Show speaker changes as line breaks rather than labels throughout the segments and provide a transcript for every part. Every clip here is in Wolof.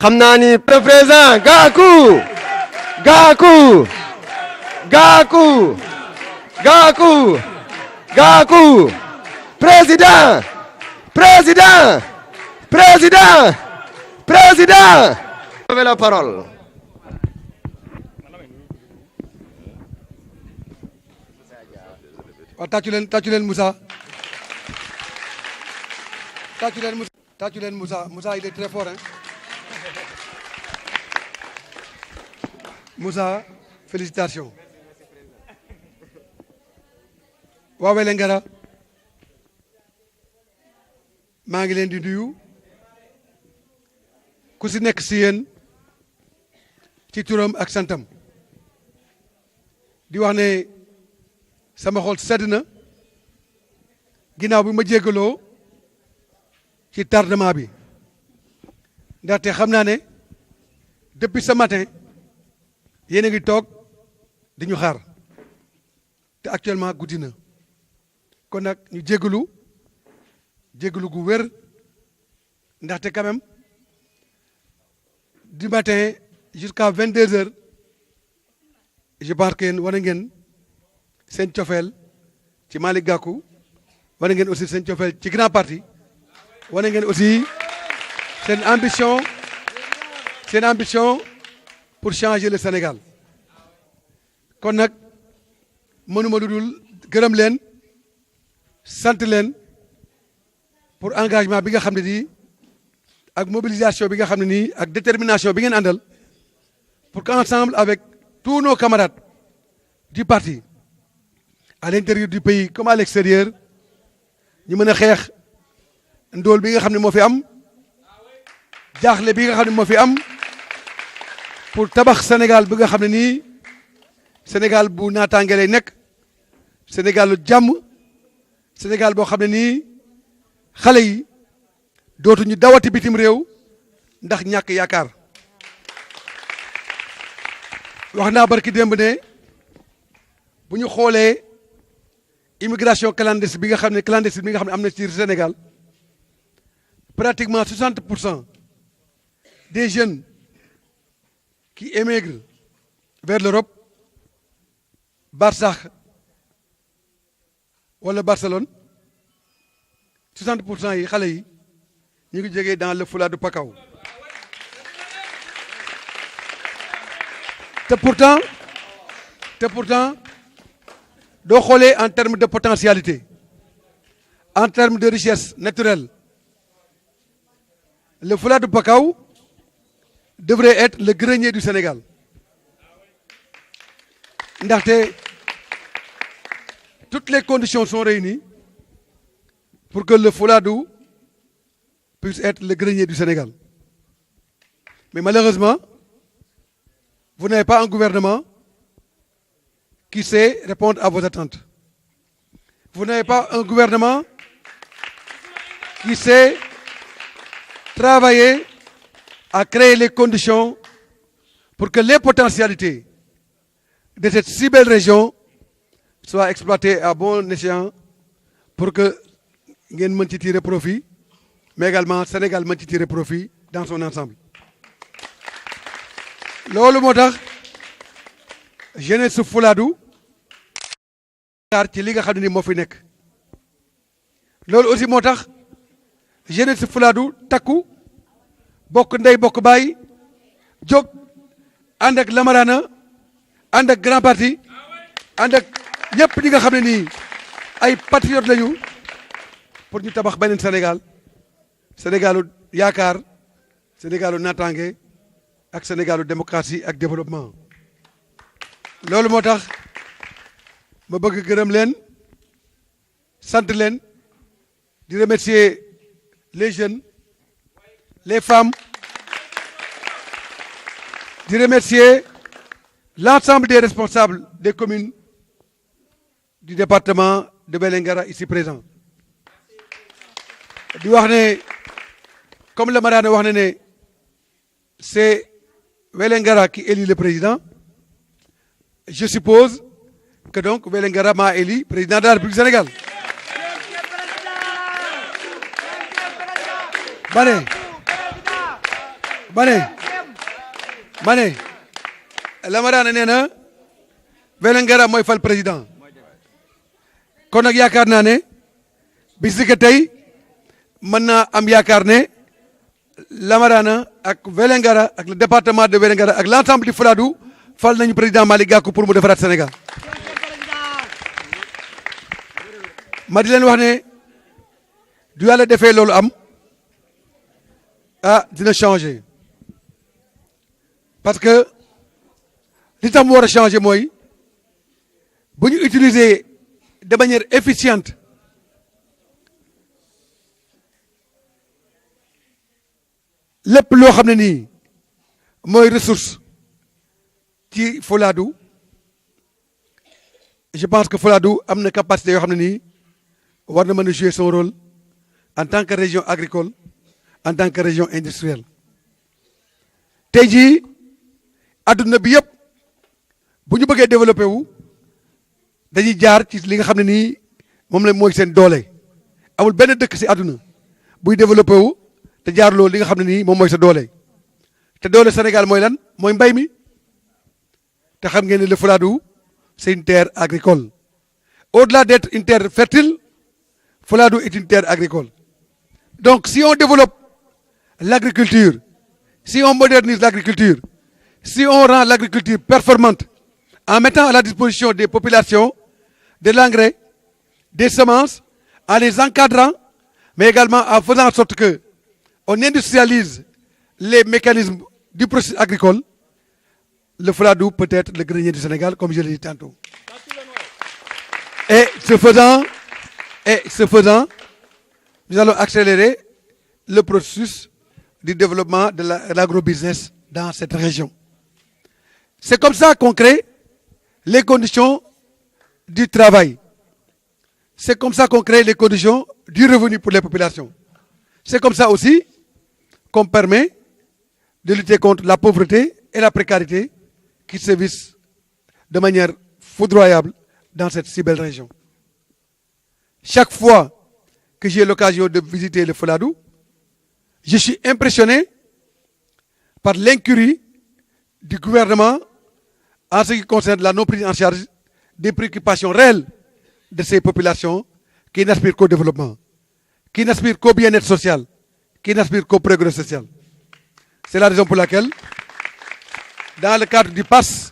xam naa ni le président Gakou président vous avez la parole.
waaw tàccu leen Moussa tàccu leen Moussa il est très fort hein. Moussa félicitations. waa Wélingara maa ngi leen di nuyu ku si nekk si yéen ci turam ak santam di wax ne sama xol sedd na ginnaaw bi ma jéggaloo ci tardement bi ndaxte xam naa ne depuis ce matin yéen a ngi toog di ñu xaar te actuellement guddi na kon nag ñu jéggalu gu wér ndaxte quand même du matin jusqu'à 22 heures je pense que yéen wane ngeen seen cofeel ci Malick Gakou wane ngeen aussi seen cofeel ci grand parti wane ngeen aussi seen ambition pour changer le Sénégal kon nag mënuma lu dul gërëm leen sant leen pour engagement bi nga xam ne nii ak mobilisation bi nga xam ne nii ak détermination bi ngeen àndal pour qu'ensemble avec tous nos camarades du parti à l'intérieur du pays comme à l'extérieur ñu mën a xeex ndóol bi nga xam ne moo fi am jaaxle bi nga xam ne moo fi am pour tabax Sénégal bi nga xam ne nii Sénégal bu naataange lay nekk Sénégal lu jàmm Sénégal boo xam ne nii xale yi dootuñu dawati bitim réew ndax ñàkk yaakaar wax naa barki démb ne bu ñu xoolee immigration clandestine bi nga xam ne am na ci Sénégal pratiquement 60% des jeunes qui émigrent vers l'Europe Barsax wala Barcelone 60% yi xale yi ñu ngi jógee dans le Fouladou Pakao te pourtant doo xoolee en termes de potentialité en termes de richesse naturelle le Fouladou Pakao devrait être le grenier du Sénégal ndaxte toutes les conditions sont réunies pour que le Fouladou puisse être le grenier du Sénégal. Mais malheureusement, vous n'avez pas un gouvernement qui sait répondre à vos attentes. Vous n'avez pas un gouvernement qui sait travailler à créer les conditions pour que les potentialités de cette si belle région soient exploitées à bon escient pour que ngeen mën ci tirer profit mais également Sénégal mën ci tirer profit dans son ensemble loolu moo tax jeunesse su Fouladou ci li nga xam ne ni moo fi nekk loolu aussi moo tax jeunesse su Fouladou takku bokk ndey bokk baay jóg ànd ak Lamarana ànd ak grand parti ànd ak ñëpp ñi nga xam ne nii ay patriotes lañu pour ñu tabax beneen Sénégal Sénégalu yaakaar Sénégalu naataange ak Sénégalu démocratie ak développement loolu moo tax ma bëgg gërëm leen sant leen di remercier les jeunes les femmes di remercier l'ensemble des responsables des communes du département de Vélingara ici présent di wax ne comme le Marane wax ne c'est Vélingara qui élit le président je suppose que donc Vélingara m'a élu président de la République du Sénégal ma ne Lamarana nee na Vélingara mooy fal président kon nag yaakaar naa ne bis ni que tey mën naa am yaakaar ne Lamarana ak Vélingara ak le département de Vélingara ak l'ensemble du Fouladou fal nañu président Malick Gakou pour mu defaraat Sénégal ma di leen wax ne du yàlla defee loolu am dina changer parce que li tax mu war a changer mooy bu ñu utiliser de manière efficiente lépp loo xam ne nii mooy ressource ci Fouladou je pense que Fouladou am na capacité yoo xam ne nii war na mën a jouer son rôle en tant que région agricole en tant que région industrielle tey jii adduna bi yëpp bu ñu bëggee développé wu dañuy jaar ci li nga xam ne nii moom la mooy seen doole amul benn dëkk si adduna buy développé wu te jaar loolu li nga xam ne nii moom mooy sa doole te doole Sénégal mooy lan mooy mbay mi te xam ngeen ne le Fouladou c'est une terre agricole au-delà d'être une terre fertile Fouladou est une terre agricole donc si on développe l'agriculture si on modernise l'agriculture si on rend l'agriculture performante en mettant à la disposition des populations de l'engrais des semences en les encadrant mais également en faisant en sorte que on industrialise les mécanismes du processus agricole, le Fouladou peut être le grenier du Sénégal, comme je l'ai dit tantôt. Et ce faisant, nous allons accélérer le processus du développement de l'agrobusiness dans cette région. C'est comme ça qu'on crée les conditions du travail. C'est comme ça qu'on crée les conditions du revenu pour les populations. C'est comme ça aussi qu'on permet de lutter contre la pauvreté et la précarité qui sévissent de manière foudroyable dans cette si belle région. Chaque fois que j'ai l'occasion de visiter le Fouladou, je suis impressionné par l'incurie du gouvernement en ce qui concerne la non prise en charge des préoccupations réelles de ces populations qui n'aspirent qu'au développement, qui n'aspirent qu'au bien-être social, qui n'aspirent qu'au progrès social. C'est la raison pour laquelle, dans le cadre du PAS,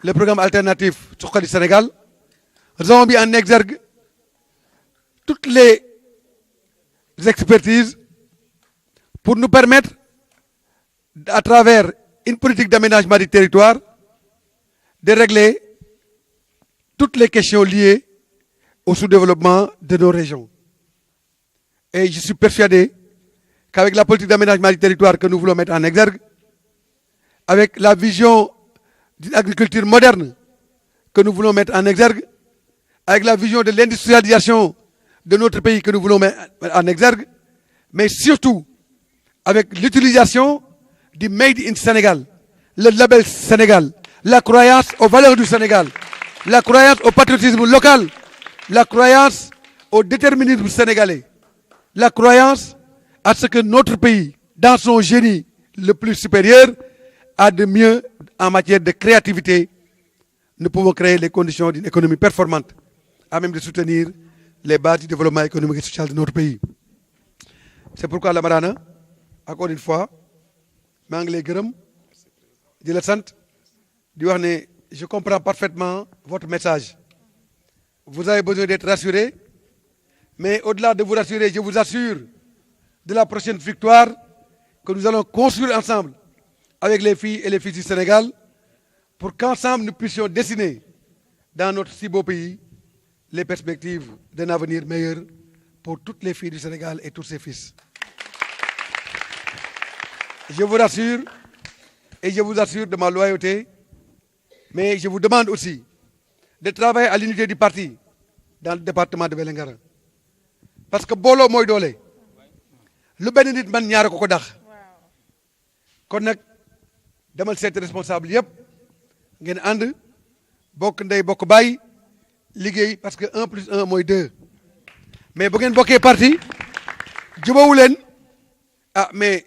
le programme alternatif Suxali Sénégal, nous avons mis en exergue toutes les expertises pour nous permettre, à travers une politique d'aménagement du territoire, de régler toutes les questions liées au sous-développement de nos régions. Et je suis persuadé qu'avec la politique d'aménagement du territoire que nous voulons mettre en exergue, avec la vision d'une agriculture moderne que nous voulons mettre en exergue, avec la vision de l'industrialisation de notre pays que nous voulons mettre en exergue, mais surtout avec l'utilisation du Made in Sénégal, le label Sénégal, la croyance aux valeurs du Sénégal, la croyance au patriotisme local, la croyance au déterminisme sénégalais, la croyance à ce que notre pays, dans son génie le plus supérieur, a de mieux en matière de créativité. Nous pouvons créer les conditions d'une économie performante, à même de soutenir les bases du développement économique et social de notre pays. C'est pourquoi Lamarana, encore une fois, maa ngi lay gërëm di la sant di wax ne je comprends parfaitement votre message. Vous avez besoin d'être rassuré, mais au-delà de vous rassurer, je vous assure de la prochaine victoire que nous allons construire ensemble avec les filles et les fils du Sénégal pour qu'ensemble nous puissions dessiner dans notre si beau pays les perspectives d'un avenir meilleur pour toutes les filles du Sénégal et tous ses fils. Je vous rassure et je vous assure de ma loyauté, mais je vous demande aussi de travailler à l'unité du parti dans le département de Vélingara. Parce que booloo mooy doole lu benn nit man ñaar ko dax kon nag demal seeti responsable yëpp ngeen ànd bokk ndey bokk baay liggéey parce que 1 plus 1 mooy 2 mais bu ngeen bokkee parti jubawu leen mais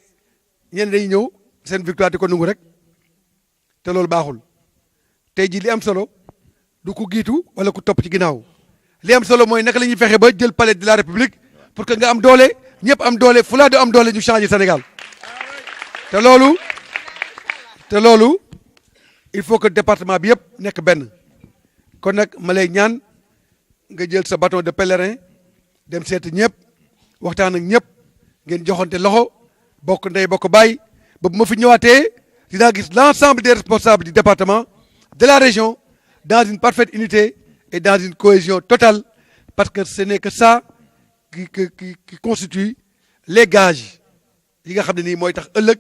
ñenn day ñëw seen victoire di ko nungu rek te loolu baaxul tey jii li am solo du ku giitu wala ku topp ci ginnaaw li am solo mooy naka la ñuy fexe ba jël palais de la république pour que nga am doole ñëpp am doole Fulaadu am doole ñu changer Sénégal te loolu il faut que département bi yëpp nekk benn kon nag ma lay ñaan nga jël sa bâton de pèlerin dem seeti ñëpp waxtaan ak ñëpp ngeen joxante loxo bokk ndey bokk baay ba bu ma fi ñëwaatee dinaa gis l'ensemble des responsables du département de la région dans une parfaite unité et dans une cohésion totale parce que ce n'est que ça qui constitue les gages yi nga xam ne nii mooy tax ëllëg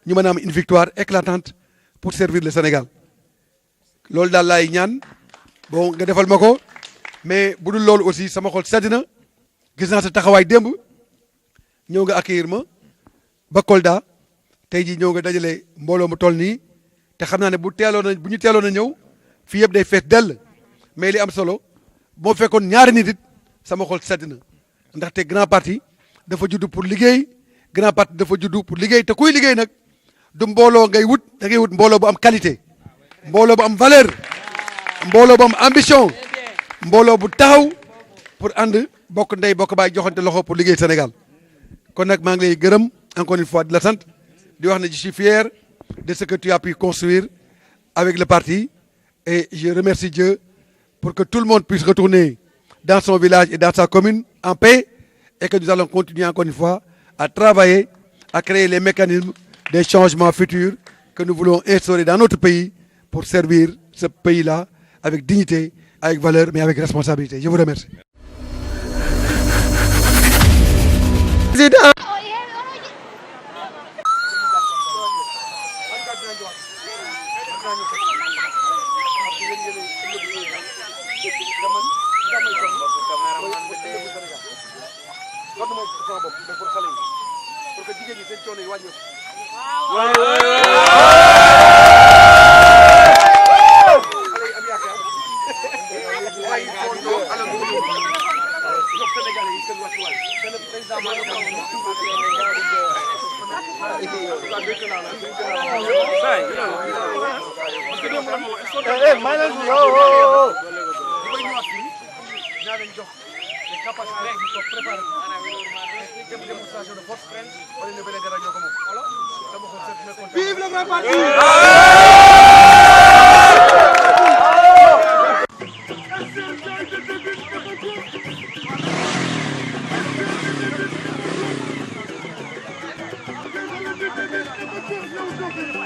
ñu mën a am une victoire éclatante pour servir le Sénégal loolu daal laay ñaan bon nga defal ma ko mais bu dul loolu aussi sama xol sedd na gis naa sa taxawaay démb ñëw nga accueillir ma ba Kolda tey jii ñëw nga dajale mbooloo mu toll nii te xam naa ne bu ñu teeloon a ñëw fii yëpp day fees dell mais li am solo moo fekkoon ñaari nit it sama xol sedd na ndaxte grand parti dafa judd pour liggéey grand parti dafa judd pour liggéey te kuy liggéey nag du mbooloo ngay wut da ngay wut mbooloo bu am qualité mbooloo bu am valeur mbooloo bu am ambition mbooloo bu taxaw pour ànd bokk ndey bokk baay joxante loxo pour liggéey Sénégal kon nag maa ngi lay gërëm encore une fois di la sant di wax ne je suis fier de ce que tu as pu construire avec le parti et je remercie Dieu pour que tout le monde puisse retourner dans son village et dans sa commune en paix et que nous allons continuer encore une fois à travailler, à créer les mécanismes des changements futurs que nous voulons instaurer dans notre pays pour servir ce pays-là avec dignité, avec valeur, mais avec responsabilité. Je vous remercie.
Vive le grand parti!
Thank you.